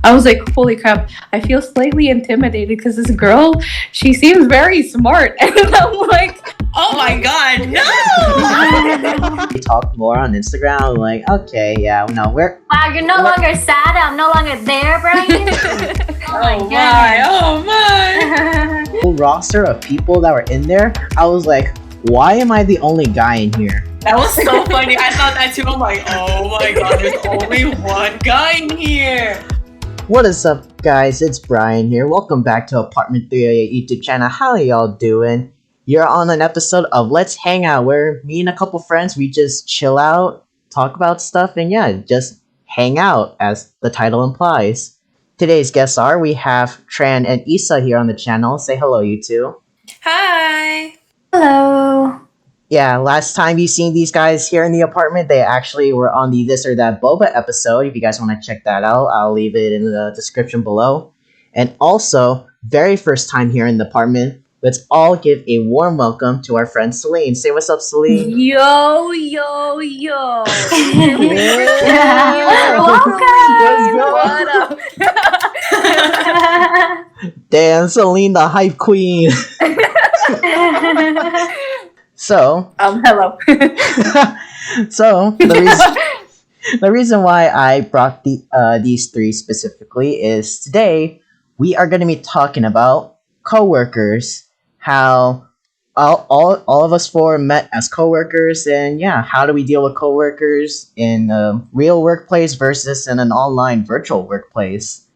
I was like, holy crap, I feel slightly intimidated because this girl, she seems very smart. And I'm like, oh my god, no! We talk more on Instagram. I'm like, okay, yeah, no, we're... Wow, you're no longer sad. I'm no longer there, Brian. Oh my. Whole roster of people that were in there, I was like, why am I the only guy in here? That was so funny. I thought that too. I'm like, oh my god, there's only one guy in here. What is up, guys? It's Brian here. Welcome back to Apartment 308 YouTube channel. How are y'all doing? You're on an episode of Let's Hang Out, where me and a couple friends, we just chill out, talk about stuff, and yeah, just hang out, as the title implies. Today's guests are, we have Tran and Isa here on the channel. Say hello, you two. Hi. Hello. Yeah, last time you seen these guys here in the apartment, they actually were on the This or That Boba episode. If you guys want to check that out, I'll leave it in the description below. And also, very first time here in the apartment, let's all give a warm welcome to our friend Celine. Say what's up, Celine. yo. Welcome. What up? Damn, Celine, the hype queen. So, hello. so the reason why I brought these three specifically is today we are going to be talking about coworkers, how all of us four met as coworkers, and yeah, how do we deal with coworkers in a real workplace versus in an online virtual workplace.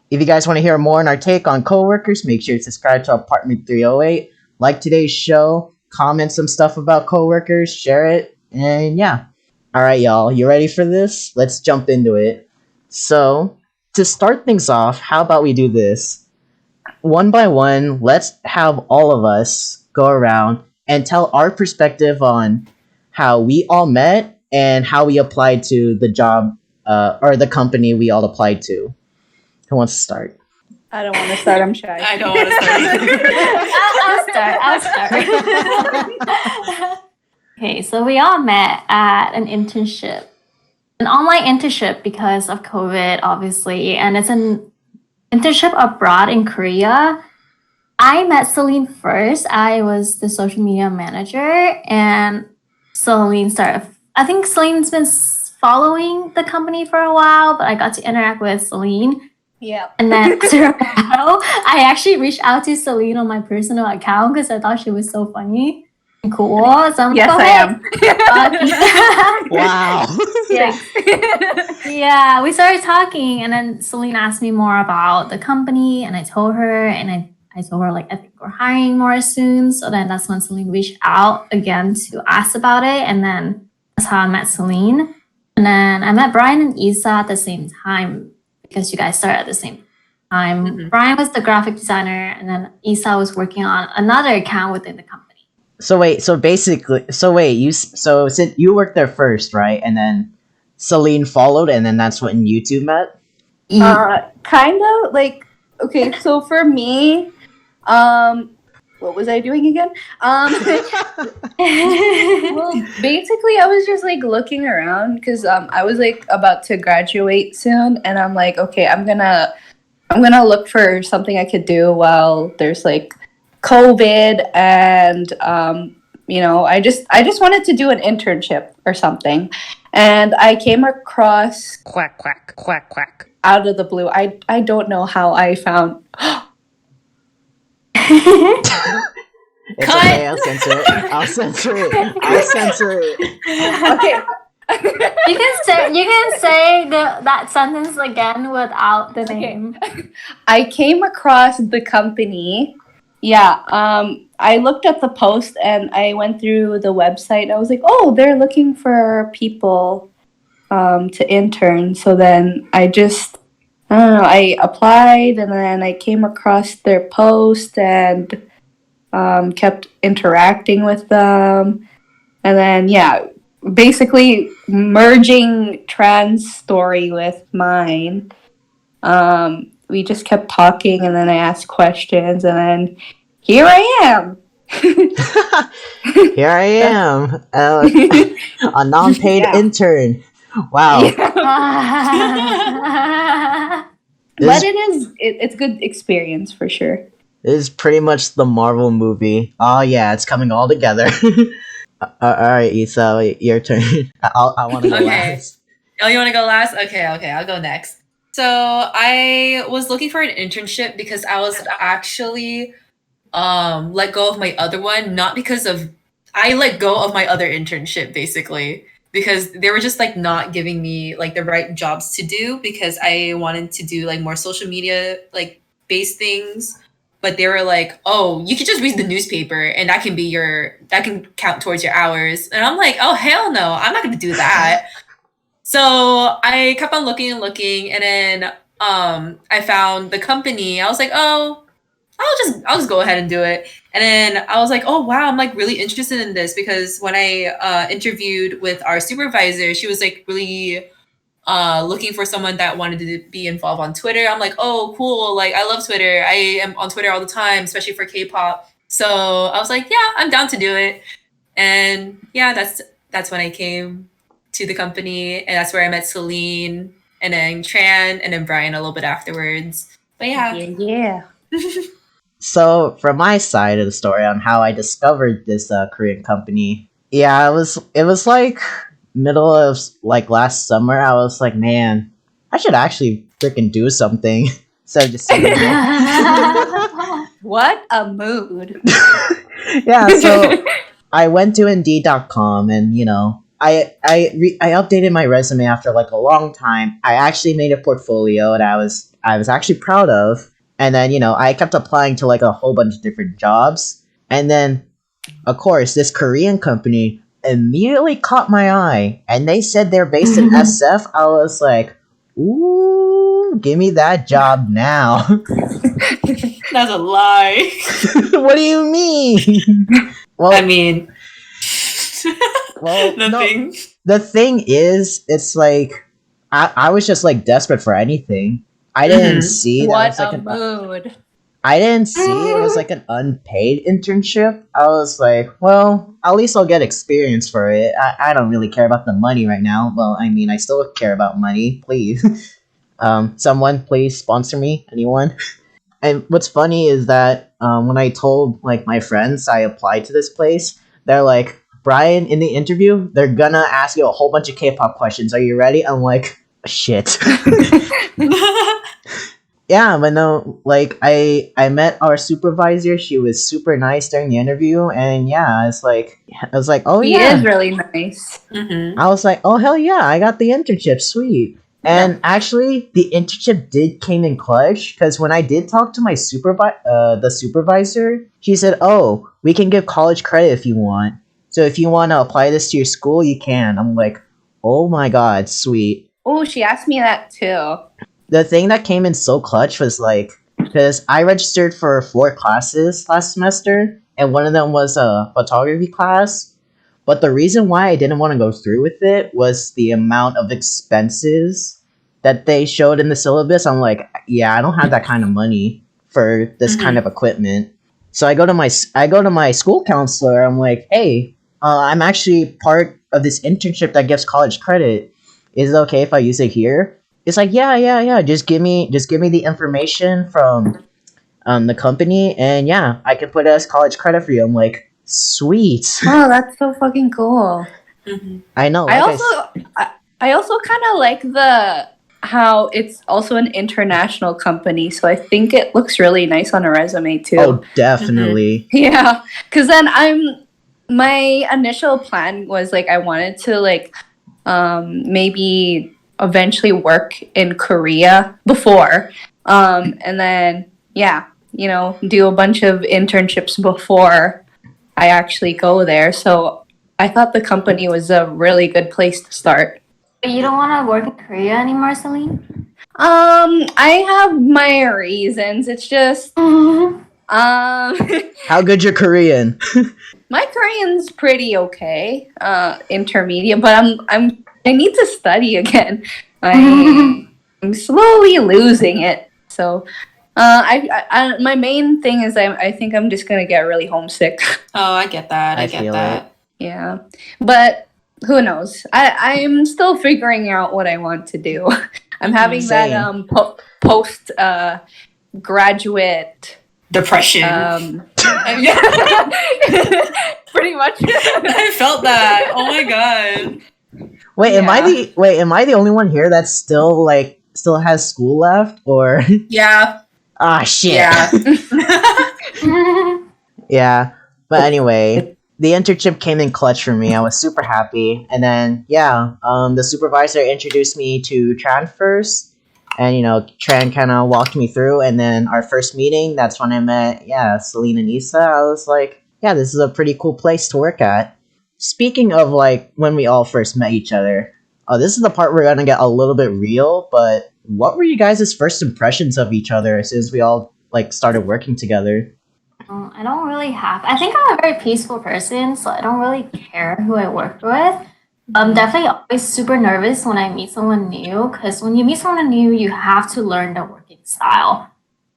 If you guys want to hear more on our take on coworkers, make sure to subscribe to Apartment 308, like today's show, comment some stuff about coworkers, share it, and yeah. Alright, y'all, you ready for this? Let's jump into it. So, to start things off, how about we do this? One by one, let's have all of us go around and tell our perspective on how we all met and how we applied to the job or the company we all applied to. Who wants to start? I don't want to start. I'm shy. I don't want to start. I'll start. Okay, so we all met at an internship. An online internship because of COVID, obviously. And it's an internship abroad in Korea. I met Celine first. I was the social media manager. And Celine started... I think Celine's been following the company for a while, but I got to interact with Celine. Yeah. And then I actually reached out to Celine on my personal account because I thought she was so funny and cool. So I'm Yes, like, I am. Wow. Yeah, we started talking, and then Celine asked me more about the company, and I told her, and I told her, like, I think we're hiring more soon. So then that's when Celine reached out again to ask about it, and then that's how I met Celine. And then I met Brian and Isa at the same time, because you guys started at the same time. Mm-hmm. Brian was the graphic designer, and then Isa was working on another account within the company. So since you worked there first, right? And then Celine followed, and then that's when you two met? Kind of, like, okay, so for me, what was I doing again? Well, basically, I was just like looking around because I was like about to graduate soon, and I'm like, okay, I'm gonna look for something I could do while there's like COVID, and I just wanted to do an internship or something, and I came across Quack, quack, quack, quack. Out of the blue. I don't know how I found. It's okay, I'll censor it. Okay. You can say that sentence again without the name. I came across the company. Yeah. I looked at the post and I went through the website. I was like, oh, they're looking for people to intern. So then I don't know, I applied, and then I came across their post and kept interacting with them. And then, yeah, basically merging Tran's story with mine. We just kept talking, and then I asked questions, and then here I am. Here I am, a non-paid intern. Wow. Yeah. But it's good experience for sure. It is pretty much the Marvel movie. Oh yeah, it's coming all together. All right, Isa, your turn. I want to go Okay. last. Oh, you want to go last? Okay, I'll go next. So I was looking for an internship because I was actually let go of my other one, not because of I let go of my other internship basically because they were just like not giving me like the right jobs to do because I wanted to do like more social media like based things. But they were like, "Oh, you could just read the newspaper, and that can count towards your hours." And I'm like, "Oh hell no, I'm not going to do that." So I kept on looking and looking, and then I found the company. I was like, "Oh, I'll just go ahead and do it." And then I was like, "Oh wow, I'm like really interested in this," because when I interviewed with our supervisor, she was like really looking for someone that wanted to be involved on Twitter. I'm like, "Oh cool, like I love Twitter. I am on Twitter all the time, especially for K-pop." So I was like, "Yeah, I'm down to do it." And yeah, that's when I came to the company, and that's where I met Celine, and then Tran, and then Brian a little bit afterwards. But yeah. Yeah. So, from my side of the story on how I discovered this Korean company, yeah, it was like middle of like last summer. I was like, man, I should actually freaking do something instead of just sitting there. What a mood. Yeah, so I went to Indeed.com and I updated my resume after like a long time. I actually made a portfolio that I was actually proud of. And then, I kept applying to like a whole bunch of different jobs. And then, of course, this Korean company immediately caught my eye. And they said they're based in SF. I was like, ooh, give me that job now. That's a lie. What do you mean? Well, I mean, well, nothing. no, the thing is, it's like I was just like desperate for anything. I didn't see that What was like a mood. I didn't see it was like an unpaid internship. I was like, well, at least I'll get experience for it. I don't really care about the money right now. Well, I mean, I still care about money. Please, someone please sponsor me. Anyone? And what's funny is that when I told like my friends I applied to this place, they're like, Brian, in the interview, they're gonna ask you a whole bunch of K-pop questions. Are you ready? I'm like, shit. Yeah, but no, like I met our supervisor. She was super nice during the interview, and yeah, I was like, oh He yeah, is really nice. Mm-hmm. I was like, oh hell yeah, I got the internship, sweet. And actually, the internship did came in clutch because when I did talk to my the supervisor, she said, "Oh, we can give college credit if you want. So if you want to apply this to your school, you can." I'm like, "Oh my god, sweet." Oh, she asked me that too. The thing that came in so clutch was like because I registered for 4 classes last semester, and one of them was a photography class. But the reason why I didn't want to go through with it was the amount of expenses that they showed in the syllabus. I'm like, yeah, I don't have that kind of money for this kind of equipment. So I go to my school counselor. I'm like, hey, I'm actually part of this internship that gives college credit. Is it okay if I use it here? It's like, yeah. Just give me the information from the company, and yeah, I can put it as college credit for you. I'm like, sweet. Oh, that's so fucking cool. Mm-hmm. I know. I Like I also kind of like how it's also an international company, so I think it looks really nice on a resume too. oh, definitely. Yeah, because then my initial plan was like I wanted to like maybe eventually work in Korea before, and then yeah, do a bunch of internships before I actually go there. So I thought the company was a really good place to start. You don't want to work in Korea anymore, Celine? I have my reasons. It's just How good your Korean? my Korean's pretty okay, intermediate, but I need to study again. I'm slowly losing it. So, my main thing is I think I'm just gonna get really homesick. Oh, I get that. I get feel that. Yeah, but who knows? I'm still figuring out what I want to do. I'm having that Same. post graduate Depression. yeah. Pretty much. I felt that. Oh my god. Wait, am I Yeah. the only one here that still has school left, or Yeah. ah shit? Yeah. Yeah. But anyway, the internship came in clutch for me. I was super happy, and then the supervisor introduced me to Tran first, and Tran kind of walked me through, and then our first meeting, that's when I met Celine and Issa. I was like, yeah, this is a pretty cool place to work at. Speaking of like when we all first met each other, this is the part we're gonna get a little bit real. But what were you guys' first impressions of each other since we all like started working together? I don't really have. I think I'm a very peaceful person, so I don't really care who I work with. I'm definitely always super nervous when I meet someone new because when you meet someone new, you have to learn their working style.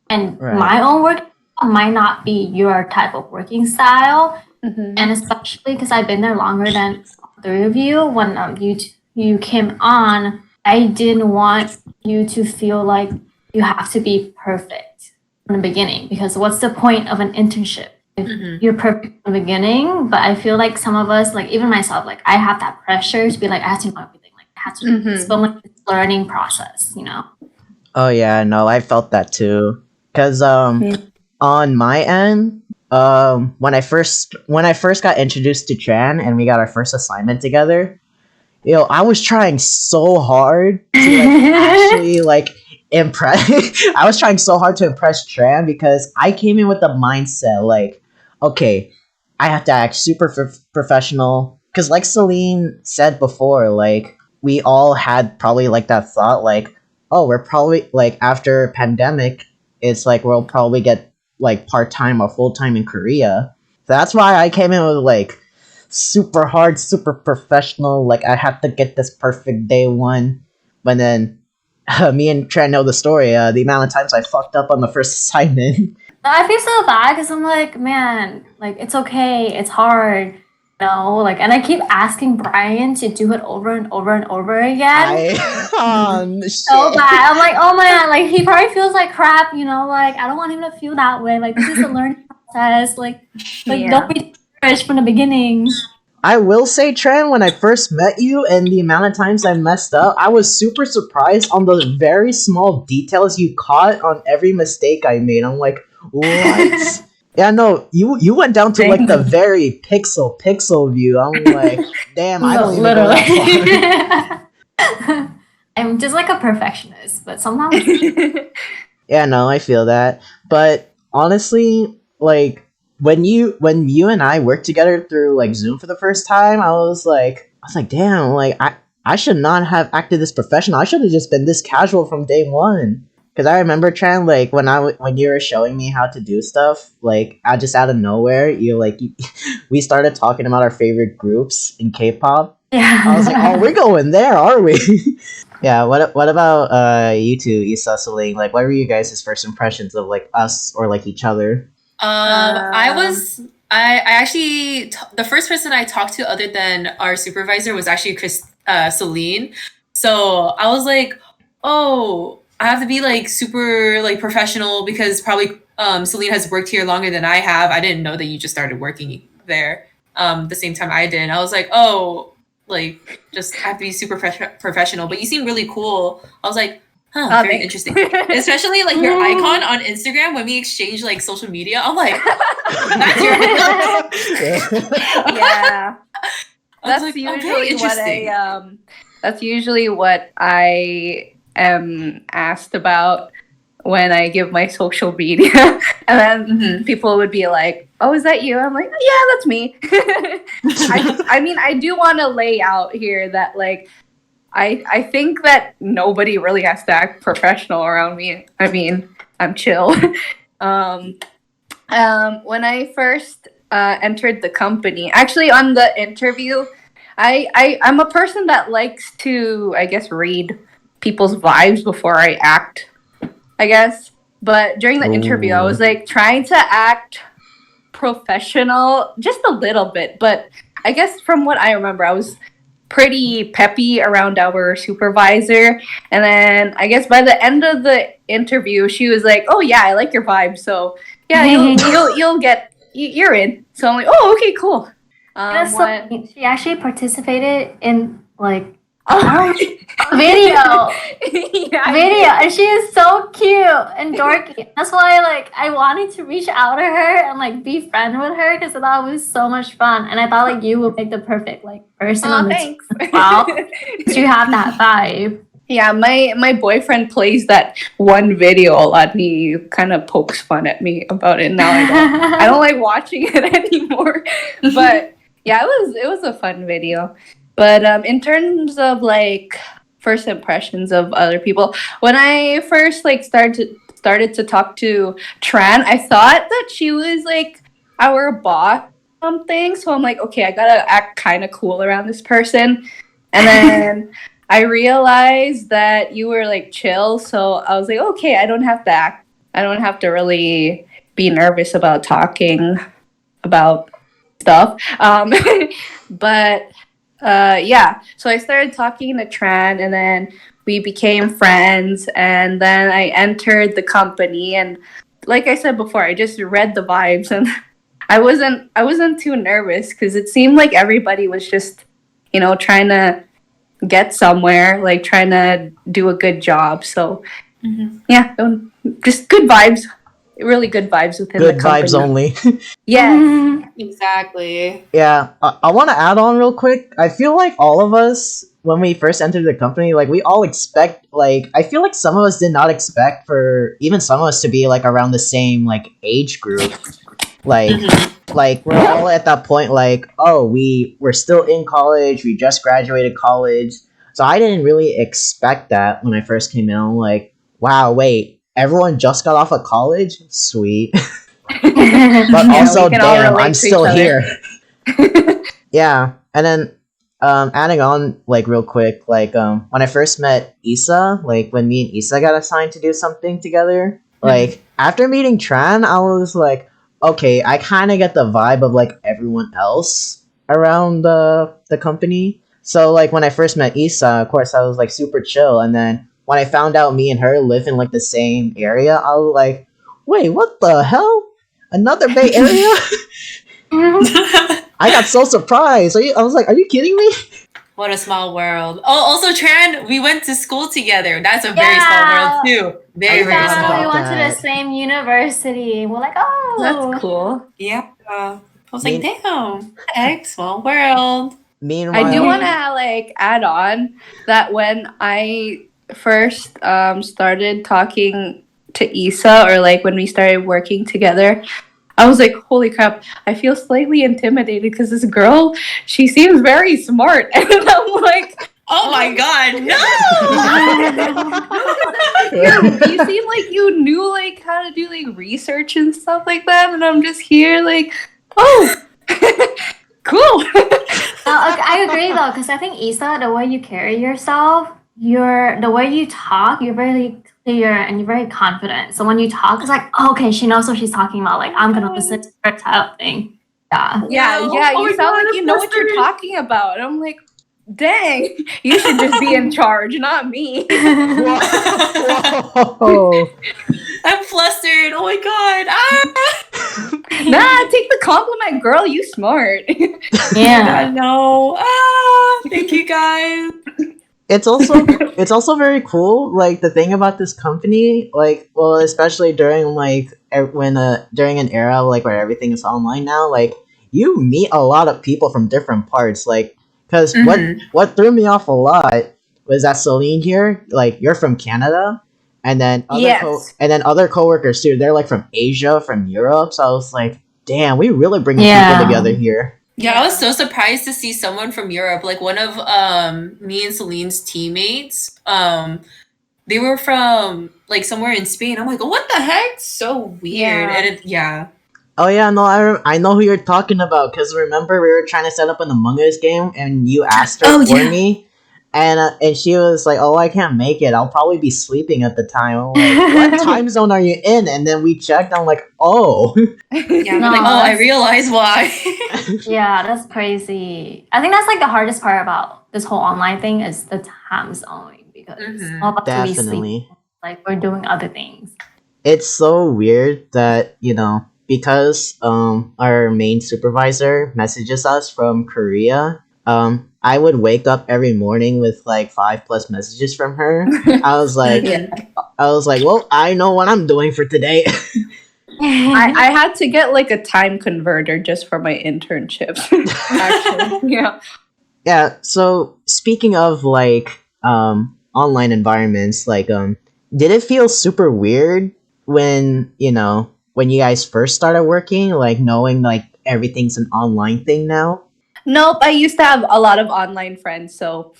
And Right. my own work might not be your type of working style. Mhm. And especially because I've been there longer than all three of you, when you came on, I didn't want you to feel like you have to be perfect from the beginning. Because what's the point of an internship if you're perfect from the beginning? But I feel like some of us, like even myself, like I have that pressure to be like I have to know everything, like I have to do this, but like it's a learning process, you know. Oh yeah, no, I felt that too. Cause Yeah. on my end, when I first got introduced to Tran and we got our first assignment together, I was trying so hard to like actually like impress. I was trying so hard to impress Tran because I came in with the mindset like, okay, I have to act super professional. Cause like Celine said before, like we all had probably like that thought like, oh, we're probably like after pandemic, it's like we'll probably get like part time or full time in Korea. So that's why I came in with like super hard, super professional. Like I had to get this perfect day one. But then me and Tran know the story. The amount of times I fucked up on the first assignment. I feel so bad because I'm like, man, like it's okay, it's hard, you know, like, and I keep asking Brian to do it over and over and over again. So Shit. bad. I'm like, oh my god, like he probably feels like crap, you know, like I don't want him to feel that way. Like this is a learning process. Like Yeah. don't be discouraged from the beginning. I will say, Tran, when I first met you and the amount of times I messed up, I was super surprised on the very small details you caught on every mistake I made. I'm like, what? Yeah, no, you went down to like the very pixel view. I'm like, damn, I don't even go that far. I'm just like a perfectionist, but sometimes Yeah, no, I feel that. But honestly, like when you and I worked together through like Zoom for the first time, I was like, damn, like I should not have acted this professional. I should have just been this casual from day one. Because I remember Tran, like when you were showing me how to do stuff, like just out of nowhere, we started talking about our favorite groups in K-pop. yeah. I was like, oh, we're going there, are we? Yeah. What about you two, Issa, Celine? Like, what were you guys' first impressions of like us or like each other? I actually the first person I talked to other than our supervisor was actually Celine. So I was like, oh, I have to be like super like professional because probably Celine has worked here longer than I have. I didn't know that you just started working there the same time I did. I was like, oh, like just have to be super professional. But you seem really cool. I was like, huh, very thanks. interesting. Especially like your icon on Instagram when we exchange like social media. I'm like, that's your Yeah. I was That's like, usually very what interesting. that's usually what I am asked about when I give my social media. And then people would be like, oh, is that you? I'm like, yeah, that's me. I mean, I do want to lay out here that like I think that nobody really has to act professional around me. I mean, I'm chill. When I first entered the company, actually on the interview, I'm a person that likes to, I guess, read people's vibes before I act, I guess. But during the interview, I was like trying to act professional just a little bit. But I guess from what I remember, I was pretty peppy around our supervisor. And then I guess by the end of the interview, she was like, "Oh yeah, I like your vibe. So yeah, you'll get you're in." So I'm like, "Oh, okay, cool." That's What? so, she actually participated in like Oh, video. yeah, I Video, did. and she is so cute and dorky. That's why like I wanted to reach out to her and like be friend with her because I thought it was so much fun, and I thought like you would make the perfect like person Aw, on the thanks. team as well because you have that vibe. Yeah, my boyfriend plays that one video a lot. He kind of pokes fun at me about it. Now I don't like watching it anymore. But yeah, it was a fun video. But in terms of like first impressions of other people, when I first like started to talk to Tran, I thought that she was like our boss or something. So I'm like, okay, I gotta act kind of cool around this person. And then I realized that you were like chill, so I was like, okay, I don't have to act. I don't have to really be nervous about talking about stuff. But yeah, so I started talking to Tran, and then we became friends, and then I entered the company, and like I said before, I just read the vibes, and I wasn't too nervous because it seemed like everybody was just trying to get somewhere, like trying to do a good job. So yeah, just good vibes, really good vibes within Good the company. vibes only. Yeah. Exactly. Yeah, I want to add on real quick. I feel like all of us, when we first entered the company, like we all expect, like I feel like some of us did not expect for even some of us to be like around the same like age group. Like, like we're all at that point. Like, oh, we're still in college. We just graduated college, so I didn't really expect that when I first came in. I'm like, wow, wait, everyone just got off of college. Sweet. But Yeah, also, we can all damn, relate I'm to still each other. here. Yeah, and then adding on like real quick, like when I first met Issa, like when me and Issa got assigned to do something together, like after meeting Tran, I was like, okay, I kind of get the vibe of like everyone else around the company. So like when I first met Issa, of course I was like super chill, and then when I found out me and her live in like the same area, I was like, wait, what the hell? Another Bay Area? I got so surprised. I was like, are you kidding me? What a small world. Oh, also Tran, we went to school together. That's a very Yeah. small world too. Very, I very forgot small. about We went to the that. same university. We're like, oh, That's cool. Yeah. I was like, Mean- damn, heck, small world. Meanwhile, I do want to like add on that when I first started talking to Issa, or like when we started working together, I was like, holy crap, I feel slightly intimidated because this girl, she seems very smart. And I'm like, Oh my god, no! you seem like you knew like how to do like research and stuff like that. And I'm just here like, oh, cool. I agree though, because I think Issa, the way you carry yourself, the way you talk, you're very clear and you're very confident. So when you talk, it's like, oh, okay, she knows what she's talking about. Like, I'm gonna listen to her type of thing. Yeah. Yeah, Wow. yeah, Oh you my sound God, like you know what you're flustered. talking about. I'm like, dang, you should just be in charge, not me. whoa. I'm flustered. Oh my god. Ah! Nah, take the compliment, girl. You smart. Yeah. I know. Ah, thank you guys. It's also very cool. Like the thing about this company, like well, especially during like when during an era like where everything is online now, like you meet a lot of people from different parts. Like because what threw me off a lot was that Celine here, like you're from Canada, and then Yes. and then other coworkers too. They're like from Asia, from Europe. So I was like, damn, we really bringing Yeah. people together here. Yeah, I was so surprised to see someone from Europe, like one of me and Celine's teammates. They were from like somewhere in Spain. I'm like, what the heck? So weird. Yeah. And yeah. Oh yeah, no, I know who you're talking about. Cause remember we were trying to set up an Among Us game, and you asked her Oh, for yeah. me, And she was like, "Oh, I can't make it. I'll probably be sleeping at the time." I'm like, "What time zone are you in?" And then we checked. I'm like, "Oh." Yeah, No, I'm like, oh, I that's- realize why. Yeah, that's crazy. I think that's like the hardest part about this whole online thing is the time zone because Mhm. all of us to be sleeping, Definitely. like we're doing other things. It's so weird that, because our main supervisor messages us from Korea, I would wake up every morning with like 5+ messages from her. I was like, Yeah. well, I know what I'm doing for today. I had to get like a time converter just for my internship. Actually, yeah. Yeah, so speaking of like online environments, like did it feel super weird when, when you guys first started working, like knowing like everything's an online thing now? Nope, I used to have a lot of online friends, so.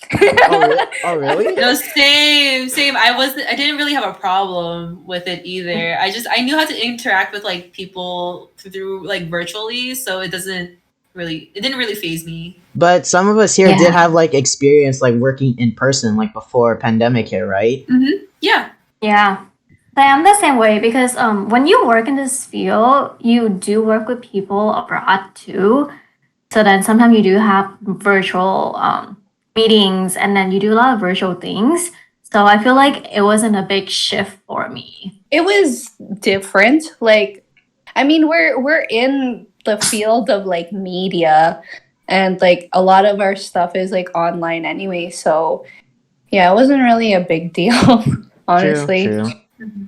Oh, really? No, same. I didn't really have a problem with it either. I knew how to interact with like people through like virtually, so it didn't really phase me. But some of us here Yeah. did have like experience like working in person like before pandemic hit, right? Yeah. Yeah. But I'm the same way because when you work in this field, you do work with people abroad too. So then sometimes you do have virtual meetings and then you do a lot of virtual things. So I feel like it wasn't a big shift for me. It was different. Like, I mean, we're in the field of like media, and like a lot of our stuff is like online anyway. So yeah, it wasn't really a big deal, honestly. True.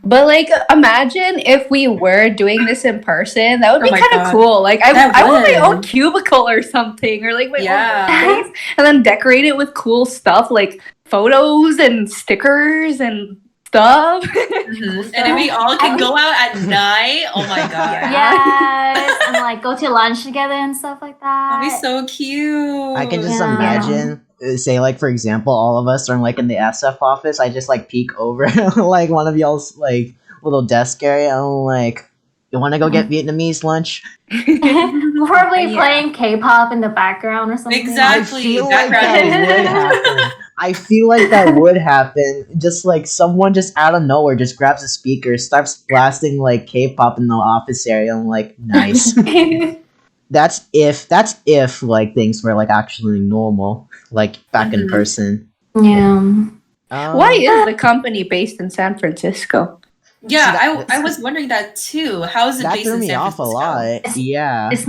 But like, imagine if we were doing this in person. That would Oh be my kind of God. cool. Like, I That want my own would. cubicle or something, or like my Yeah. own space, and then decorate it with cool stuff like photos and stickers and stuff. And then we all can go out at night. Oh my god. Yes. And like go to lunch together and stuff like that. That'd be so cute. I can just Yeah. imagine, say, like, for example, all of us are like in the SF office. I just like peek over like one of y'all's like little desk area. I'm like, you want to go get Vietnamese lunch? Probably Yeah. playing K-pop in the background or something. Exactly. I feel like background. that would happen. I feel like that would happen. Just like someone just out of nowhere just grabs a speaker, starts blasting like K-pop in the office area. I'm like, nice. That's if like things were like actually normal, like back in Mhm. person. Yeah. Why is the company based in San Francisco? Yeah, See, that- I was wondering that too. How is it that based threw in me San off a Francisco? lot? Yeah. It's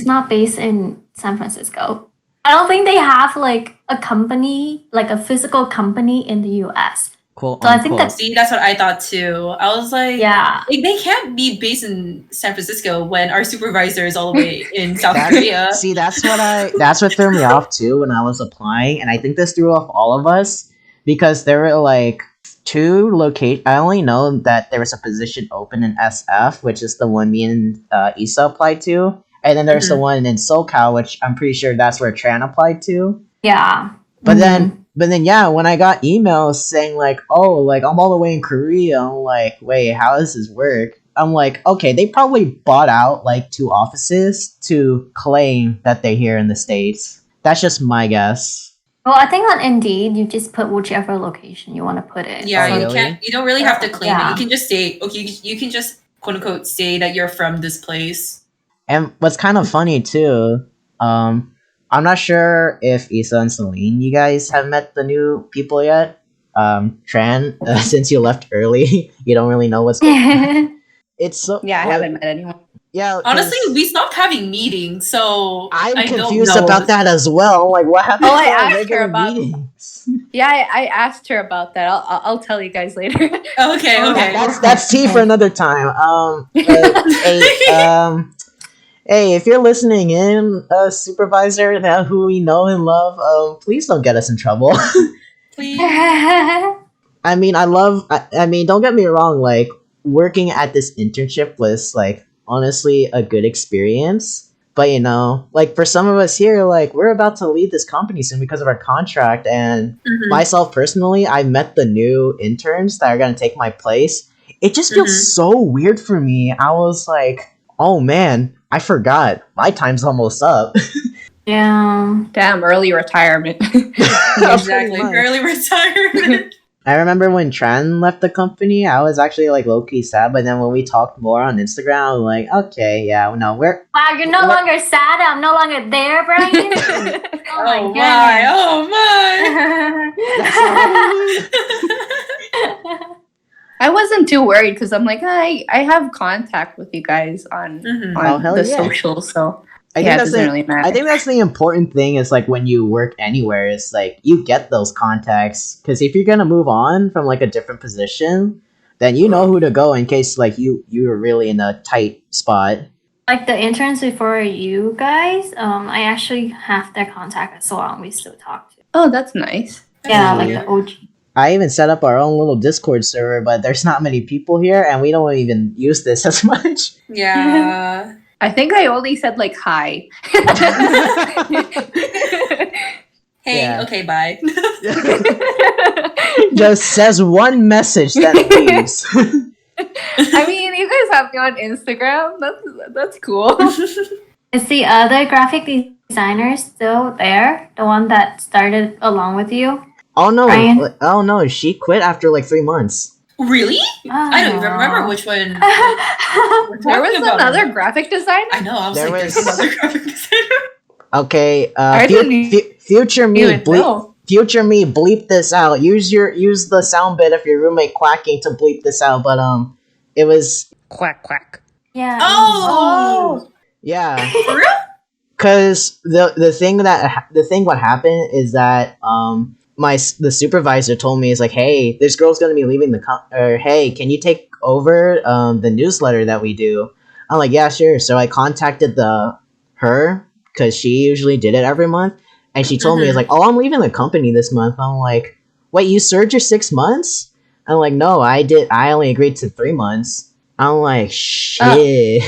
not based in San Francisco. I don't think they have like a company, like a physical company in the US. Quote So I think unquote. See, that's what I thought too. I was like, Yeah. like, they can't be based in San Francisco when our supervisor is all the way in South That- Korea. See, that's what threw me off too when I was applying, and I think this threw off all of us because there were like two locations. I only know that there was a position open in SF, which is the one me and Issa applied to, and then there's the one in SoCal, which I'm pretty sure that's where Tran applied to. Yeah. But Mhm. then yeah, when I got emails saying like, oh, like I'm all the way in Korea, I'm like, wait, how does this work? I'm like, okay, they probably bought out like 2 offices to claim that they're here in the States. That's just my guess. Well, I think on Indeed, you just put whichever location you want to put it. Yeah, Oh, you really? you don't really have to claim it. Yeah. You can just say, okay, you can just quote unquote say that you're from this place. And what's kind of funny too, I'm not sure if Issa and Celine, you guys have met the new people yet. Tran, since you left early, you don't really know what's going on. It's so Yeah, I haven't met anyone. Yeah, 'cause Honestly, we stopped having meetings, so I'm I don't confused know. about that as well. Like, what happened Oh, I to our asked her regular about- meetings? Yeah, I asked her about that. I'll tell you guys later. Okay, okay. That's tea for another time. Hey, if you're listening in, supervisor that who we know and love, please don't get us in trouble. Please. I mean, I mean, don't get me wrong. Like, working at this internship was like honestly a good experience. But like for some of us here, like we're about to leave this company soon because of our contract. And Mhm. myself personally, I met the new interns that are gonna take my place. It just feels so weird for me. I was like, oh man, I forgot my time's almost up. Yeah. Damn, early retirement. Exactly. much. Early retirement. I remember when Tran left the company, I was actually like low key sad. But then when we talked more on Instagram, I'm like, okay, yeah, no, we're Wow, you're no What- longer sad. I'm no longer there, Brian. Oh my Oh my! Oh I wasn't too worried because I'm like, I have contact with you guys on Mhm. Oh, hell the yeah. socials, so I yeah, think it that's doesn't really matter. I think that's the important thing is like when you work anywhere, it's like you get those contacts because if you're gonna move on from like a different position, then you know who to go in case like you're really in a tight spot. Like the interns before you guys, I actually have their contact as well, and we still talk to. Oh, that's nice. Yeah, Yeah. like the OG. I even set up our own little Discord server, but there's not many people here, and we don't even use this as much. Yeah. I think I only said like hi. Hey. Yeah. Okay. Bye. Just says one message then leaves. I mean, you guys have me on Instagram. That's cool. Is the other graphic designer still there? The one that started along with you? Oh no! Ryan? Oh no! She quit after like 3 months. Really? I don't even remember Oh. which one. There was Talking about another it. graphic designer. I know. I was There like, was- there's another graphic designer. Okay, I didn't future me, even bleep, know. future me, bleep this out. Use the sound bit of your roommate quacking to bleep this out. But it was Quack quack. Yeah. Oh. yeah. For real? Cause the thing what happened is that the supervisor told me is like, hey, this girl's gonna be leaving or hey, can you take over the newsletter that we do? I'm like, yeah, sure. So I contacted her because she usually did it every month, and she told me it's like, oh, I'm leaving the company this month. I'm like, wait, you served your 6 months? I'm like, no, I only agreed to 3 months. I'm like, shit.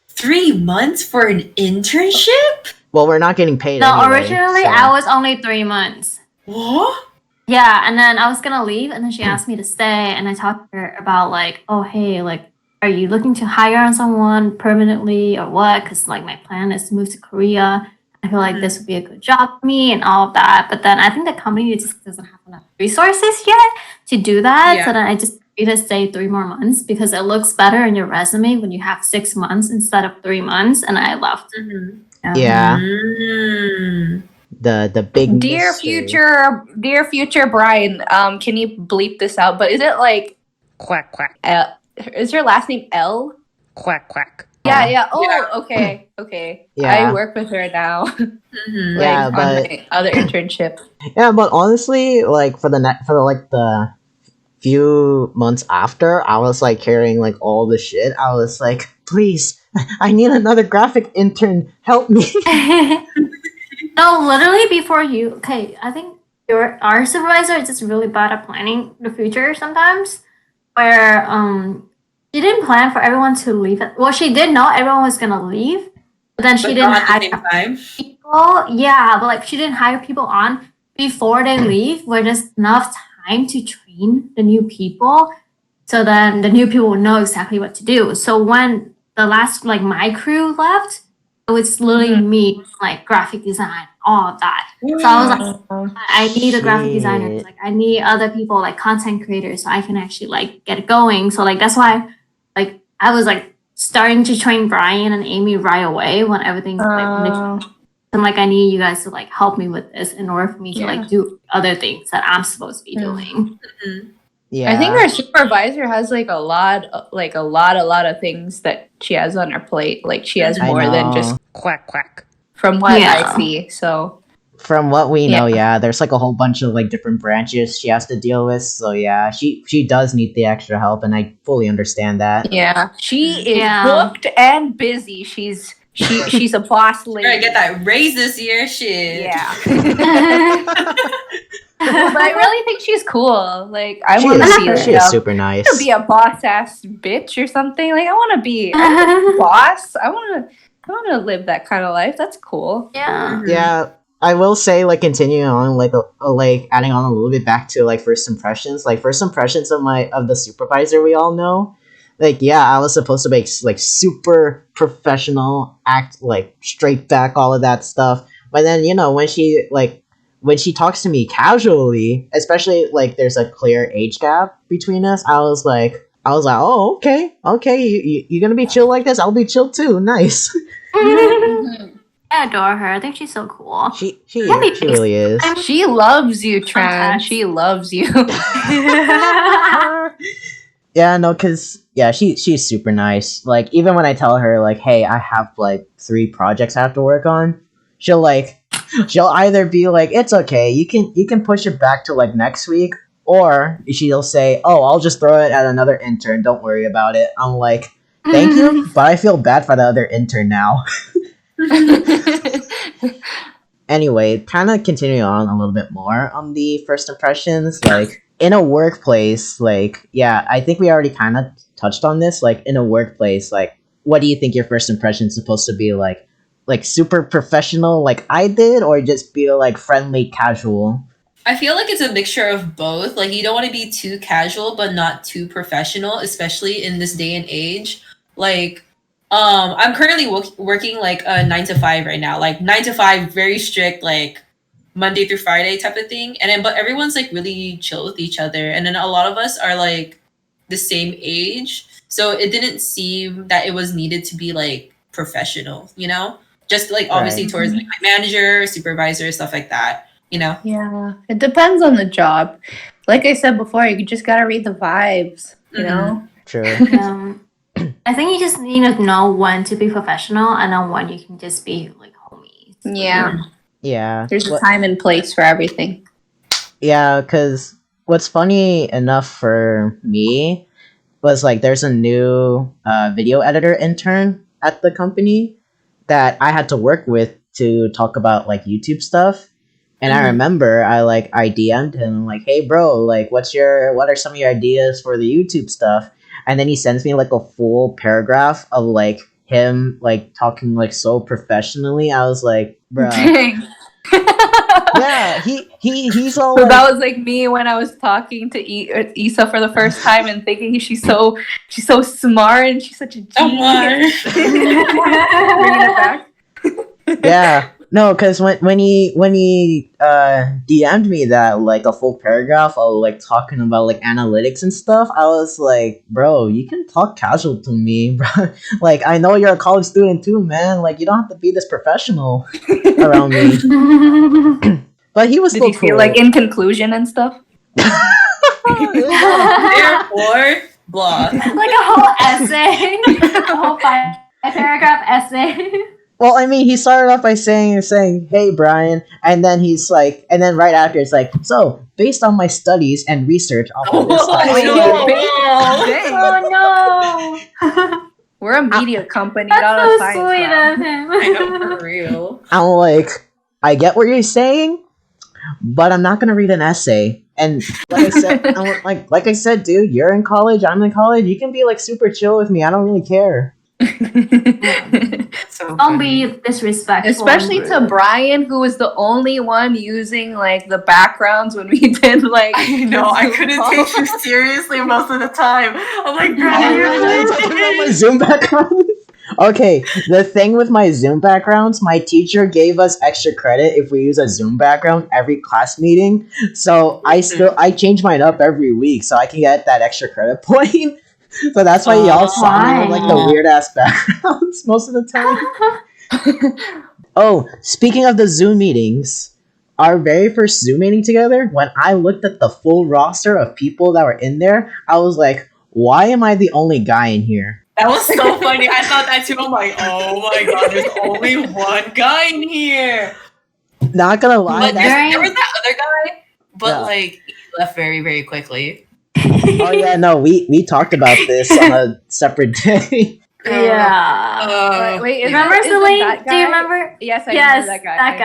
3 months for an internship? Well, we're not getting paid. No, anyway, originally so- I was only 3 months. What? Yeah, and then I was gonna leave, and then she asked me to stay, and I talked to her about like, oh hey, like, are you looking to hire on someone permanently or what? Because like my plan is to move to Korea. I feel like this would be a good job for me and all of that. But then I think the company just doesn't have enough resources yet to do that. Yeah. So then I just agreed to stay 3 more months because it looks better in your resume when you have 6 months instead of 3 months. And I left. Mm-hmm. Yeah, Mm. the big Dear mystery. future Brian, can you bleep this out? But is it like quack quack? Is your last name L? Quack quack. Yeah, yeah. Oh, Yeah. okay, okay. Yeah. I work with her now. Mhm. Yeah, on but- my other internship. Yeah, but honestly, like for the few months after, I was like carrying like all the shit. I was like, please, I need another graphic intern. Help me. No, literally before you. Okay, I think our supervisor is just really bad at planning the future sometimes. Where she didn't plan for everyone to leave. Well, she did know everyone was gonna leave, but then she But didn't not at the hire same time. people. Yeah, but like she didn't hire people on before they leave. Where there's enough time to train the new people, so then the new people will know exactly what to do. So when the last like my crew left, it was literally me like graphic design, all of that. So I was like, I need a graphic designer. Shit. Like I need other people like content creators so I can actually like get it going. So like that's why like I was like starting to train Brian and Amy right away when everything's like I'm like I need you guys to like help me with this in order for me to like do other things that I'm supposed to be doing. Mhm. Yeah, I think our supervisor has like a lot of things that she has on her plate. Like she has I more than know. just quack quack. From what Yeah. I see, so From what we know, Yeah. yeah, there's like a whole bunch of like different branches she has to deal with. So yeah, she does need the extra help, and I fully understand that. yeah, she is Yeah. booked and busy. She's a boss lady. Better get that raise this year, shit. Yeah. But I really think she's cool. Like I She want to is, be she is super nice. to be a boss ass bitch or something. Like I want to be a boss. I want to live that kind of life. That's cool. Yeah. Yeah, I will say, like, continuing on, like, like adding on a little bit back to like first impressions. Like first impressions of the supervisor, we all know. Like, yeah, I was supposed to be like super professional, act like straight back, all of that stuff. But then when she talks to me casually, especially like there's a clear age gap between us, I was like, oh, okay, you're gonna be chill like this. I'll be chill too. Nice. Mhm. I adore her. I think she's so cool. She Yeah, really is. She loves you, Tran. Sometimes. She loves you. Yeah, no, cause yeah, she's super nice. Like even when I tell her like, hey, I have like 3 projects I have to work on, she'll either be like, it's okay, you can push it back to like next week, or she'll say, oh, I'll just throw it at another intern. Don't worry about it. I'm like, thank you, but I feel bad for the other intern now. Anyway, kind of continuing on a little bit more on the first impressions, like in a workplace, like yeah, I think we already kind of touched on this. Like in a workplace, like what do you think your first impression is supposed to be like? Like super professional, like I did, or just be like friendly, casual? I feel like it's a mixture of both. Like you don't want to be too casual but not too professional, especially in this day and age. Like I'm currently working like a 9 to 5 right now. Like 9 to 5, very strict, like Monday through Friday type of thing. And then but everyone's like really chill with each other. And then a lot of us are like the same age. So it didn't seem that it was needed to be like professional, you know? Just like obviously Right. towards like my manager, supervisor, stuff like that, you know? Yeah, it depends on the job. Like I said before, you just gotta read the vibes, you know? True. I think you just need to know when to be professional and then when you can just be like homies. Yeah. Yeah. There's a What- time and place for everything. Yeah, because what's funny enough for me was like there's a new video editor intern at the company that I had to work with to talk about like YouTube stuff. And I Mhm. remember I DM'd him like, hey bro, like what are some of your ideas for the YouTube stuff? And then he sends me like a full paragraph of like him like talking like so professionally. I was like, bruh. Dang. Yeah, he's all So like, that was like me when I was talking to Issa for the first time and thinking she's so smart and she's such a genius. Bringing it back. yeah. No, because when he DM'd me that like a full paragraph of like talking about like analytics and stuff, I was like, bro, you can talk casual to me, bro. Like I know you're a college student too, man. Like you don't have to be this professional around me. But he was Did still you cool. feel like in conclusion and stuff? Therefore, blah. Like a whole essay, a whole 5-paragraph essay. Well, I mean, he started off by saying, "Hey, Brian," and then he's like, and then right after it's like, "So, based on my studies and research off of this Oh, stuff." Oh no! We're a media company, That's not a so science sweet lab. of him. I know, for real. I'm like, I get what you're saying, but I'm not gonna read an essay. And like I said, like I said, dude, you're in college, I'm in college. You can be like super chill with me. I don't really care. So Don't funny. be disrespectful. Especially and to rude. Brian, who was the only one using like the backgrounds when we did like. I know, I the couldn't Zoom take call. you seriously most of the time. I'm like, Oh, Brian, really? You're talking about my Zoom backgrounds? Okay, the thing with my Zoom backgrounds, my teacher gave us extra credit if we use a Zoom background every class meeting. So I change mine up every week so I can get that extra credit point. So that's why y'all saw me with like the Why? weird ass backgrounds most of the time. Oh, speaking of the Zoom meetings, our very first Zoom meeting together, when I looked at the full roster of people that were in there, I was like, why am I the only guy in here? that was so funny. I thought that too. I'm like, oh my god, there's only one guy in here. Not gonna lie, But that's, there was that other guy, but Yeah. like he left very, very quickly. oh yeah, no, we talked about this on a separate day. Yeah. Wait, Remember is it Celine? that Do you guy? remember? Yes, I Yes, remember that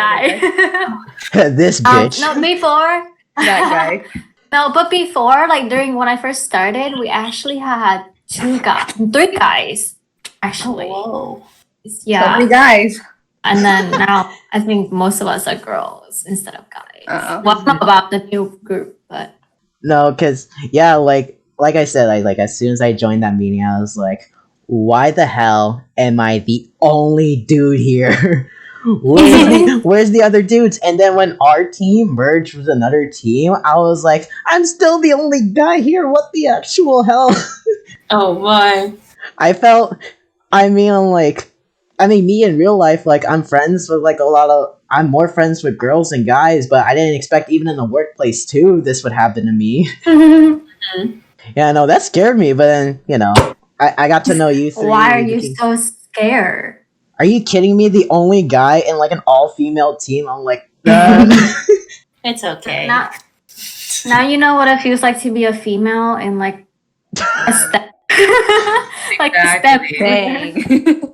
guy. This bitch. No, before. That guy. No, but before, like during when I first started, we actually had 3 guys. Actually, Whoa. yeah. So many guys. And then now I think most of us are girls instead of guys. Uh-oh. Well, not about the new group, but No, cause yeah, like I said, like as soon as I joined that meeting, I was like, why the hell am I the only dude here? Where's the other dudes? And then when our team merged with another team, I was like, I'm still the only guy here. What the actual hell? Oh my. I felt. I mean, me in real life, like I'm friends with like a lot of. I'm more friends with girls and guys, but I didn't expect even in the workplace too this would happen to me. Yeah, no, that scared me. But then I got to know you three. Why are we you became- so scared? Are you kidding me? The only guy in like an all-female team. I'm like, It's okay. Now you know what it feels like to be a female in like a step. Like a step. Exactly. Dang.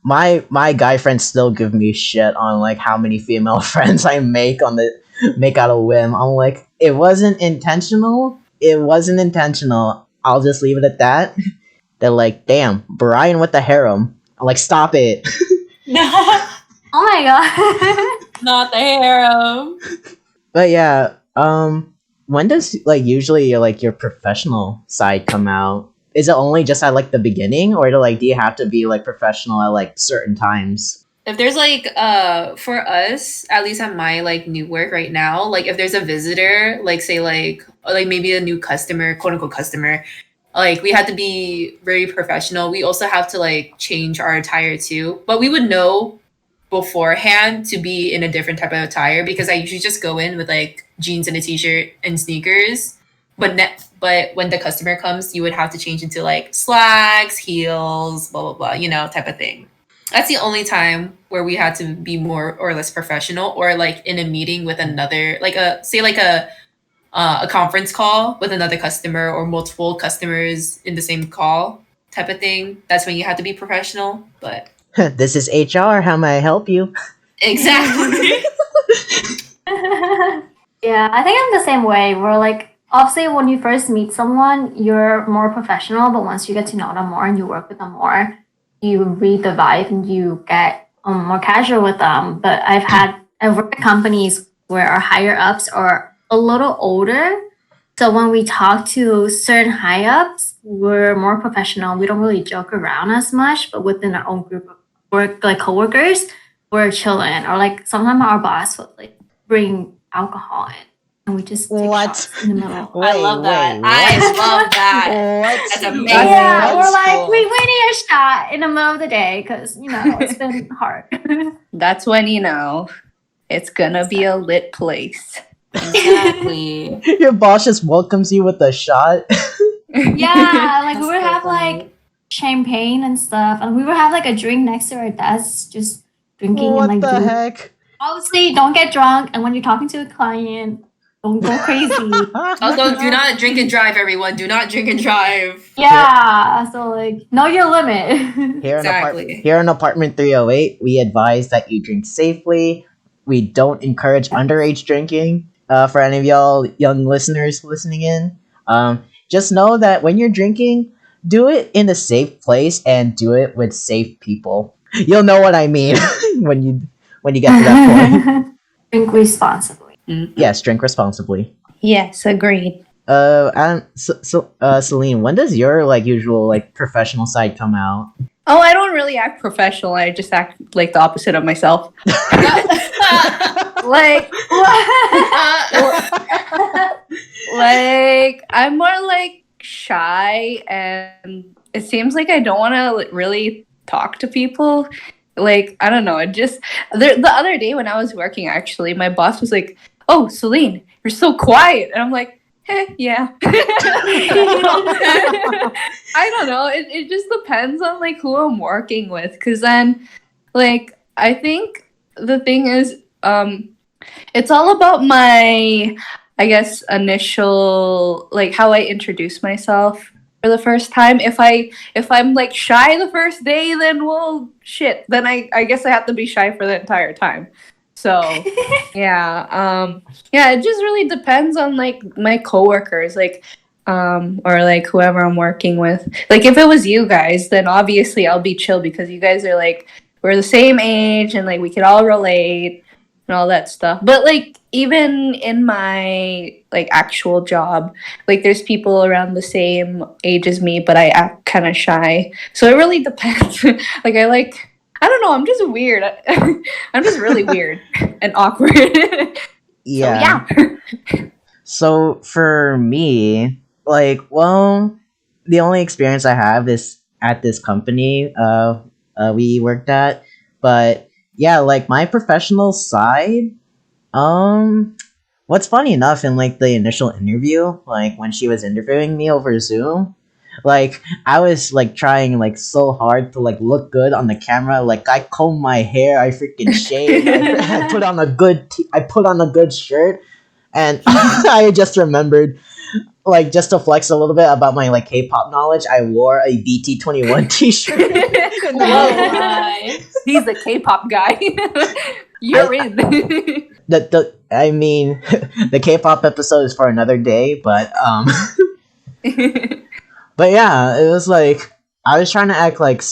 my guy friends still give me shit on like how many female friends I make out of whim. I'm like, it wasn't intentional. It wasn't intentional. I'll just leave it at that. They're like, damn, Brian with the harem. I'm like, stop it. Oh my god. Not the harem. But yeah, when does like usually your professional side come out? Is it only just at like the beginning, or do you have to be like professional at like certain times? If there's like for us, at least at my like new work right now, like if there's a visitor, like say like maybe a new customer, quote unquote customer, like we had to be very professional. We also have to like change our attire too. But we would know beforehand to be in a different type of attire because I usually just go in with like jeans and a t-shirt and sneakers. But when the customer comes, you would have to change into like slacks, heels, blah blah blah, type of thing. That's the only time where we had to be more or less professional, or like in a meeting with another, like a conference call with another customer or multiple customers in the same call type of thing. That's when you have to be professional. But This is HR. How may I help you? exactly. Yeah, I think I'm the same way. We're like, obviously, when you first meet someone, you're more professional, but once you get to know them more and you work with them more, you read the vibe and you get more casual with them. But I've worked at companies where our higher ups are a little older. So when we talk to certain high ups, we're more professional. We don't really joke around as much, but within our own group of work, like coworkers, we're chilling. Or like sometimes our boss would like bring alcohol in and we just take What? shots in the middle. I love that. Wait, I what? love that. What? That's amazing. Yeah, That's we're like, cool. we need a shot in the middle of the day because, it's been hard. That's when it's gonna be a lit place. Exactly. Your boss just welcomes you with a shot. Yeah, like we That's would so have funny. like champagne and stuff, and we would have like a drink next to our desk, just drinking What and like the doing. heck? Obviously, don't get drunk, and when you're talking to a client, don't go crazy. Also, do not drink and drive, everyone. Do not drink and drive. Yeah, so like know your limit. Exactly. Here in apartment 308, we advise that you drink safely. We don't encourage underage drinking. For any of y'all young listeners listening in, just know that when you're drinking, do it in a safe place and do it with safe people. You'll know what I mean when you get to that point. Drink responsibly. Yes, drink responsibly. Yes, agreed. Celine, when does your like usual like professional side come out? Oh, I don't really act professional. I just act like the opposite of myself. Like, like I'm more like shy, and it seems like I don't want to really talk to people. Like, I don't know. It just the other day when I was working, actually, my boss was like, "Oh, Celine, you're so quiet," and I'm like, yeah. I don't know. It just depends on like who I'm working with. Because then, like, I think the thing is, it's all about my, I guess, initial, like, how I introduce myself for the first time. If I'm like shy the first day, then well, shit. Then I guess I have to be shy for the entire time. So yeah, it just really depends on like my coworkers, like, or like whoever I'm working with. Like if it was you guys, then obviously I'll be chill because you guys are like we're the same age and like we can all relate and all that stuff. But like even in my like actual job, like there's people around the same age as me, but I act kind of shy. So it really depends. Like I don't know. I'm just weird. I'm just really weird and awkward. Yeah. So yeah. So for me, like, well, the only experience I have is at this company we worked at, but yeah, like my professional side, um what's funny enough in like the initial interview, like when she was interviewing me over Zoom, like I was like trying like so hard to like look good on the camera. Like I combed my hair, I freaking shaved, I put on a I put on a good shirt, and I just remembered, like, just to flex a little bit about my like K-pop knowledge, I wore a BT21 T-shirt. In the Whoa. middle. Right. He's the K-pop guy. You're in. I mean, the K-pop episode is for another day, but yeah, it was like I was trying to act like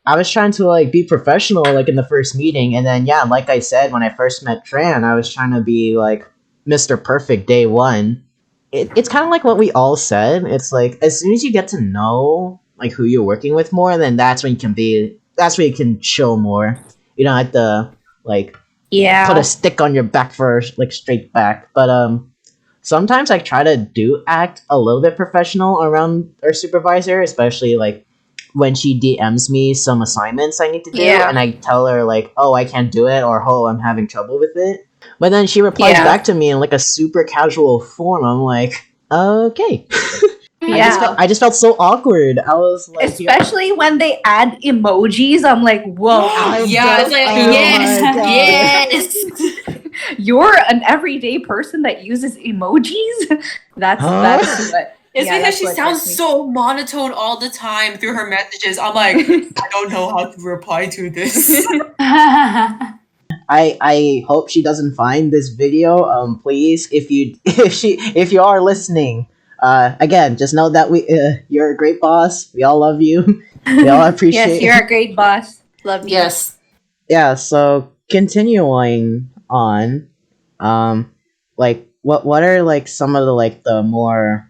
I was trying to like be professional like in the first meeting, and then yeah, like I said, when I first met Tran, I was trying to be like Mr. Perfect day one. It's kind of like what we all said. It's like as soon as you get to know like who you're working with more, then that's when you can show more. You don't have to like Yeah. put a stick on your back for like straight back. But sometimes I try to act a little bit professional around our supervisor, especially like when she DMs me some assignments I need to do, Yeah. and I tell her like, oh, I can't do it, or oh, I'm having trouble with it. But then she replies Yeah. back to me in like a super casual form. I'm like, okay. Yeah. I just felt so awkward. I was like, Especially when they add emojis, I'm like, whoa. Yeah, it's like, Oh yes, my God. yes. You're an everyday person that uses emojis? That's Huh? what. It's yeah, because that's she what sounds gets me. so monotone all the time through her messages. I'm like, I don't know how to reply to this. I hope she doesn't find this video. Please, if you are listening, again, just know that you're a great boss. We all love you. We all appreciate. Yes, you're a great boss. Love you. Yes. Yeah. So continuing on, like what are like some of the like the more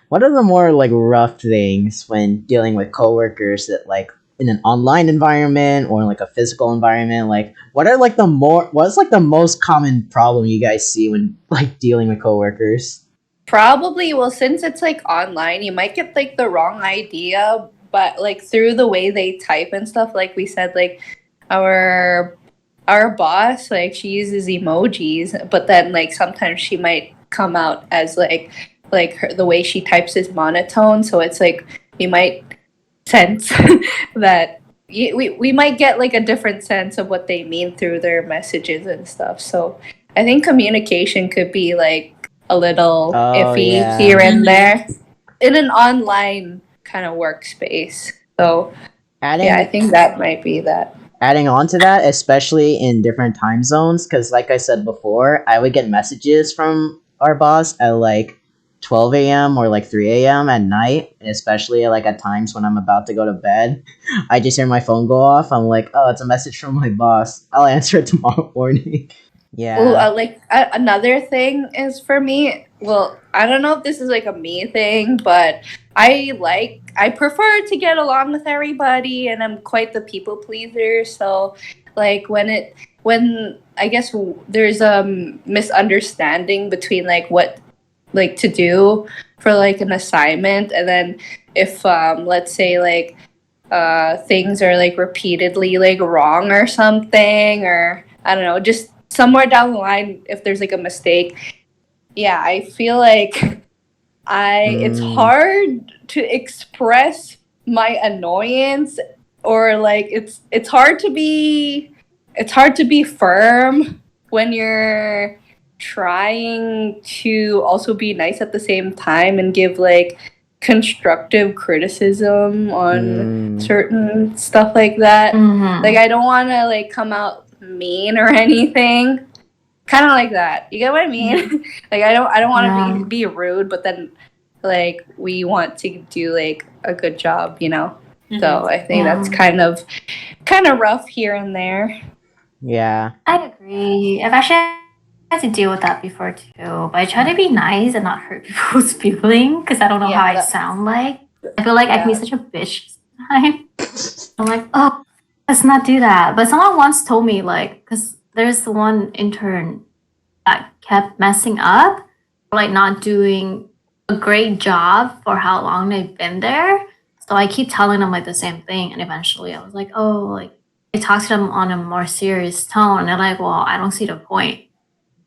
what are the more like rough things when dealing with coworkers that like in an online environment or like a physical environment? Like what's like the most common problem you guys see when like dealing with coworkers? Probably, well, since it's like online, you might get like the wrong idea, but like through the way they type and stuff, like we said, like our boss, like she uses emojis, but then like sometimes she might come out as like the way she types is monotone, so it's like we might sense that we might get like a different sense of what they mean through their messages and stuff. So I think communication could be like a little Oh, iffy yeah. here and there in an online kind of workspace. So Adding yeah, I think that might be that. adding on to that, especially in different time zones, because like I said before, I would get messages from our boss at like 12 a.m. or like 3 a.m. at night, especially like at times when I'm about to go to bed. I just hear my phone go off. I'm like, oh, it's a message from my boss. I'll answer it tomorrow morning. Yeah. Ooh, another thing is for me. Well, I don't know if this is like a me thing, but I prefer to get along with everybody, and I'm quite the people pleaser. So, like when I guess there's a misunderstanding between like what like to do for like an assignment, and then if let's say like things are like repeatedly like wrong or something, or I don't know, just somewhere down the line if there's like a mistake, yeah, I feel like it's hard to express my annoyance, or like it's hard to be firm when you're trying to also be nice at the same time and give like constructive criticism on certain stuff like that. Mhm. Like I don't want to like come out mean or anything. Kind of like that. You get what I mean? Like I don't want to Yeah. be rude, but then like we want to do like a good job, you know. So I think Yeah. that's kind of rough here and there. Yeah. I agree. I've actually had to deal with that before too. But I try to be nice and not hurt people's feelings because I don't know Yeah, how I that- sound like. I feel like I can be Yeah. such a bitch sometimes. I'm like, oh, let's not do that. But someone once told me, like, because there's one intern that kept messing up, like not doing a great job for how long they've been there. So I keep telling them like the same thing, and eventually I was like, oh, like I talk to them on a more serious tone. And they're like, well, I don't see the point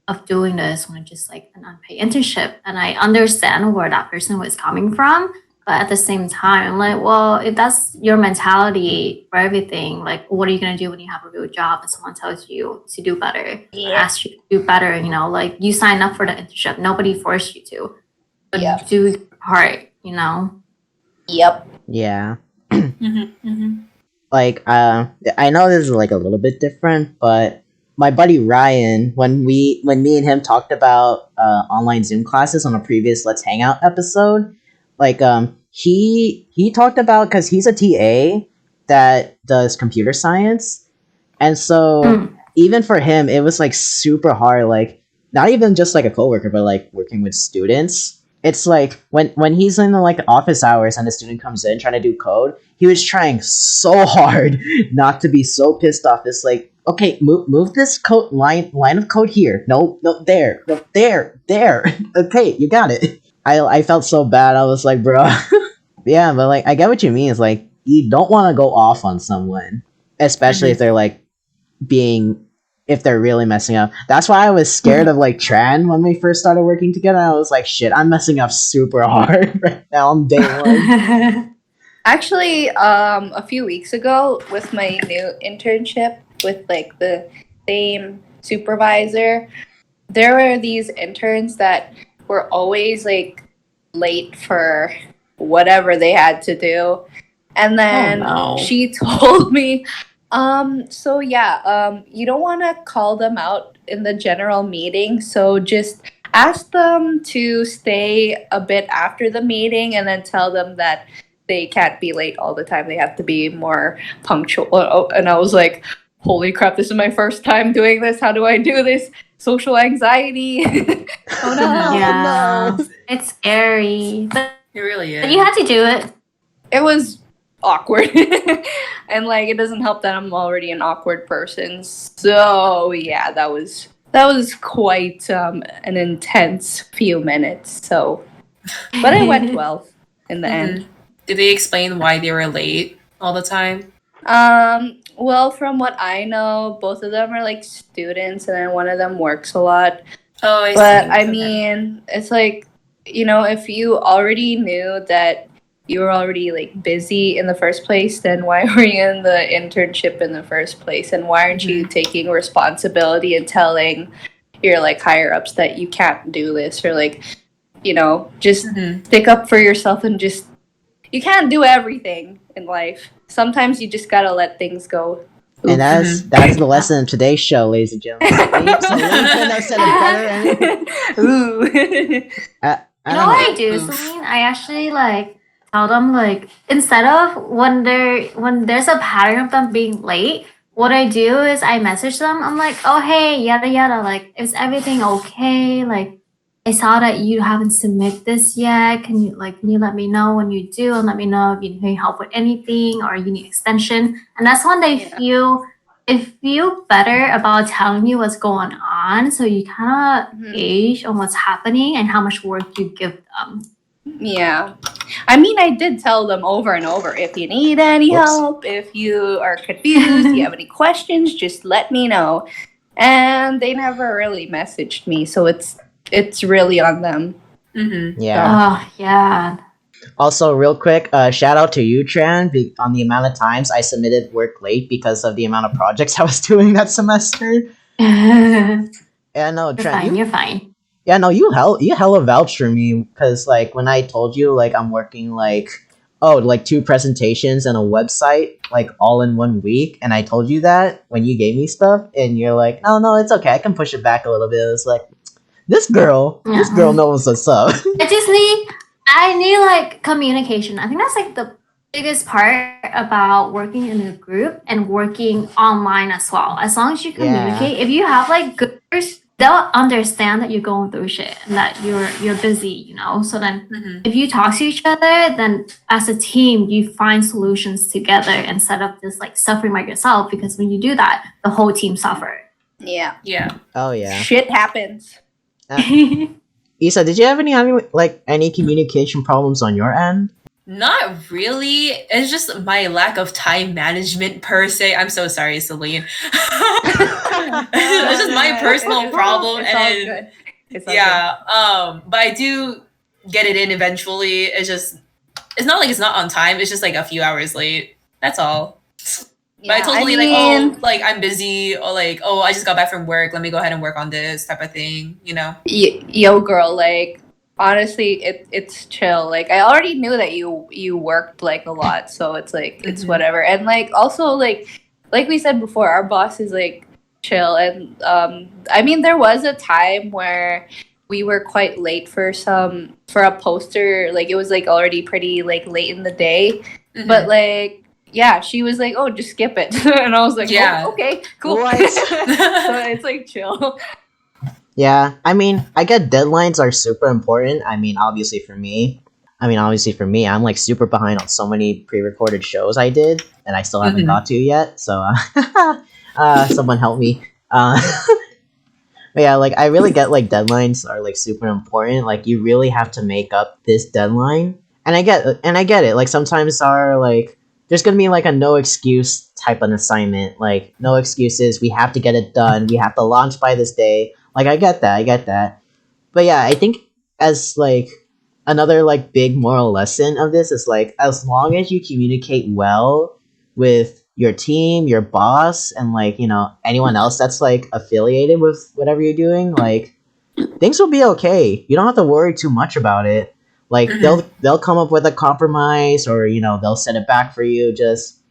of doing this when it's just like an unpaid internship. And I understand where that person was coming from. But at the same time, I'm like, well, if that's your mentality for everything, like, what are you going to do when you have a real job and someone tells you to do better, asks you to do better? You know, like you sign up for the internship. Nobody forced you to. But do your part, you know? Yep. Yeah. Mm-hmm. Like, I know this is like a little bit different, but my buddy Ryan, when me and him talked about online Zoom classes on a previous Let's Hangout episode, like he talked about, because he's a TA that does computer science, and so even for him it was like super hard, like not even just like a coworker, but like working with students. It's like when he's in the like office hours and a student comes in trying to do code, he was trying so hard not to be so pissed off. It's like, okay, move this code line of code here. No, there, no, there. Okay, you got it. I felt so bad. I was like, bro. Yeah, but like I get what you mean. It's like you don't want to go off on someone, especially if they're like if they're really messing up. That's why I was scared of like Tran when we first started working together. I was like, shit, I'm messing up super hard right now on day one. Actually, a few weeks ago with my new internship with like the same supervisor, there were these interns that were always like late for whatever they had to do. And then no. she told me, so yeah, you don't want to call them out in the general meeting, so just ask them to stay a bit after the meeting and then tell them that they can't be late all the time. They have to be more punctual. And I was like, holy crap, this is my first time doing this. How do I do this? Social anxiety. Oh no. Yeah. It's scary. But It really is. you had to do it. It was awkward. And like it doesn't help that I'm already an awkward person. So yeah, that was quite an intense few minutes. So but it went well in the end. Did they explain why they were late all the time? Well, from what I know, both of them are like students and then one of them works a lot. Oh, I But see. I Okay. mean, it's like, you know, if you already knew that you were already like busy in the first place, then why were you in the internship in the first place? And why aren't you taking responsibility and telling your like higher ups that you can't do this, or like, you know, just stick up for yourself and just, you can't do everything in life. Sometimes you just gotta let things go. And that's the lesson of today's show, ladies and gentlemen. Celine couldn't have said it better. Ooh. You know what I do, Celine? I actually like tell them, like, instead of when there's a pattern of them being late, what I do is I message them. I'm like, oh hey, yada yada, like, is everything okay? Like, I saw that you haven't submitted this yet. Can you let me know when you do, and let me know if you need help with anything or you need extension. And that's when they feel better about telling you what's going on. So you kind of gauge on what's happening and how much work you give them. Yeah. I mean, I did tell them over and over, if you need any help, if you are confused, you have any questions, just let me know. And they never really messaged me, so it's really on them. Yeah. Oh, yeah. Also, real quick, shout out to you, Tran, on the amount of times I submitted work late because of the amount of projects I was doing that semester. Yeah, no, Tran, You're fine. Yeah, no, you hella vouched for me, because like when I told you like I'm working like 2 presentations and a website like all in 1 week, and I told you that when you gave me stuff, and you're like, oh no, it's okay, I can push it back a little bit. It was like, this girl knows what's up. I need like communication. I think that's like the biggest part about working in a group and working online as well. As long as you communicate, if you have like good, they'll understand that you're going through shit and that you're busy, you know. So then if you talk to each other, then as a team you find solutions together instead of just like suffering by yourself, because when you do that, the whole team suffer. Yeah. Yeah. Oh yeah. Shit happens. Isa, did you have any communication problems on your end? Not really. It's just my lack of time management per se. I'm so sorry, Celine. It's just my personal problem. It's and all then, good. It's all yeah. But I do get it in eventually. It's not like it's not on time. It's just like a few hours late. That's all. good. But I Yeah, totally mean, like I'm busy, or like, oh, I just got back from work. Let me go ahead and work on this type of thing. You know. yo, girl, like honestly, it's chill. Like I already knew that you worked like a lot, so it's like it's whatever. And like also like we said before, our boss is like chill. And I mean, there was a time where we were quite late for a poster. Like it was like already pretty like late in the day, but like. Yeah, she was like, "Oh, just skip it," and I was like, Yeah. "Oh, okay, cool." What? So it's like chill. Yeah, I mean, I get deadlines are super important. I mean, obviously for me, I'm like super behind on so many pre-recorded shows I did, and I still haven't got to yet. So, someone help me. But yeah, like I really get like deadlines are like super important. Like you really have to make up this deadline, and I get it. Like sometimes are like there's gonna be like a no excuse type of assignment. Like no excuses. We have to get it done. We have to launch by this day. Like I get that. But yeah, I think as like another like big moral lesson of this is like as long as you communicate well with your team, your boss, and like, you know, anyone else that's like affiliated with whatever you're doing, like things will be okay. You don't have to worry too much about it. Like they'll come up with a compromise, or you know, they'll set it back for you. Just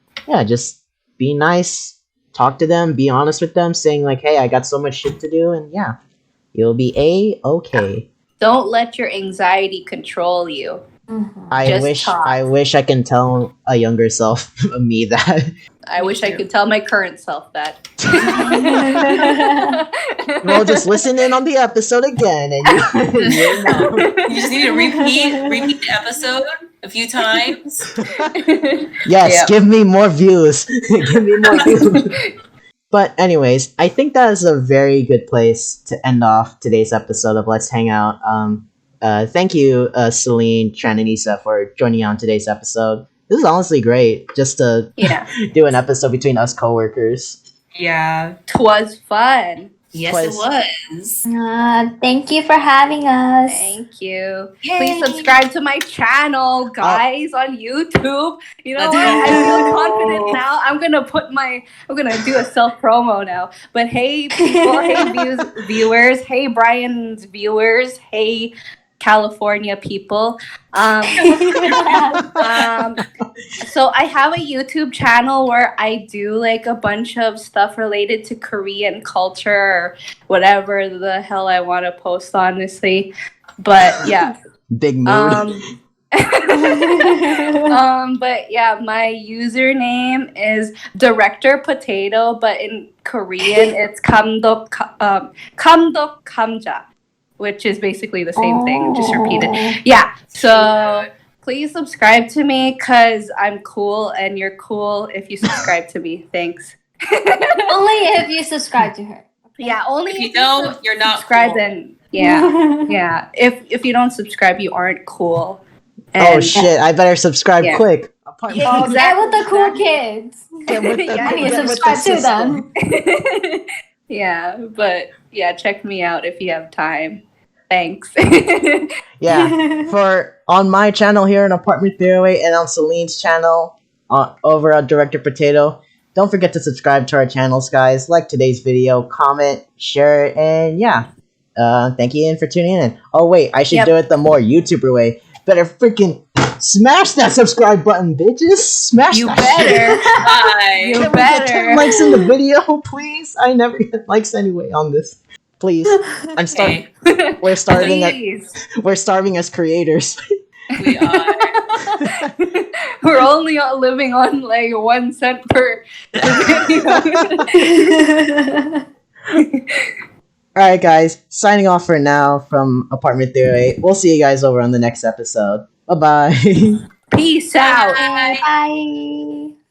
be nice, talk to them, be honest with them, saying like, hey, I got so much shit to do, and yeah, you'll be okay. Don't let your anxiety control you. I wish I can tell a younger self of me that. I wish I could tell my current self that. Well, just listen in on the episode again, and you know. You just need to repeat the episode a few times. Yes, Yeah. give me more views. Give me more views. But anyways, I think that is a very good place to end off today's episode of Let's Hang Out. Thank you, Celine, Tran, and Isa for joining me on today's episode. This is honestly great, just to do an episode between us coworkers. Yeah. 'Twas fun. Yes, it was. Thank you for having us. Thank you. Yay. Please subscribe to my channel, guys, on YouTube. You know Let's what? I go. feel confident now. I'm gonna do a self promo now. But hey, people, hey viewers, hey Brian's viewers, hey California people. So I have a YouTube channel where I do like a bunch of stuff related to Korean culture or whatever the hell I want to post, honestly. But yeah. Big mood. But yeah, my username is Director Potato, but in Korean it's kamdok kamja, which is basically the same thing. Just repeat it. Yeah. So please subscribe to me because I'm cool and you're cool if you subscribe to me. Thanks. Only if you subscribe to her. Yeah, only If you don't, you're not subscribe. cool. Then yeah. If you don't subscribe, you aren't cool. Oh shit! I better subscribe quick. Yeah, Get with the cool kids. Get with the- Yeah, I need to get with subscribe the to them. Yeah, but yeah, check me out if you have time. Thanks. Yeah, for on my channel here in Apartment 308 and on Celine's channel over at Director Potato. Don't forget to subscribe to our channels, guys. Like today's video, comment, share it, and yeah. Thank you for tuning in. Oh wait, I should do it the more YouTuber way. Better freaking smash that subscribe button, bitches. Smash You that better. Bye. You Can we get 10 better. likes in the video, please? I never get likes anyway on this. Please. I'm starving. Okay. We're starving. Please. We're starving as creators. We are. We're only living on like 1 cent per video. All right, guys. Signing off for now from Apartment 308. We'll see you guys over on the next episode. Bye bye. Peace out. Okay, bye.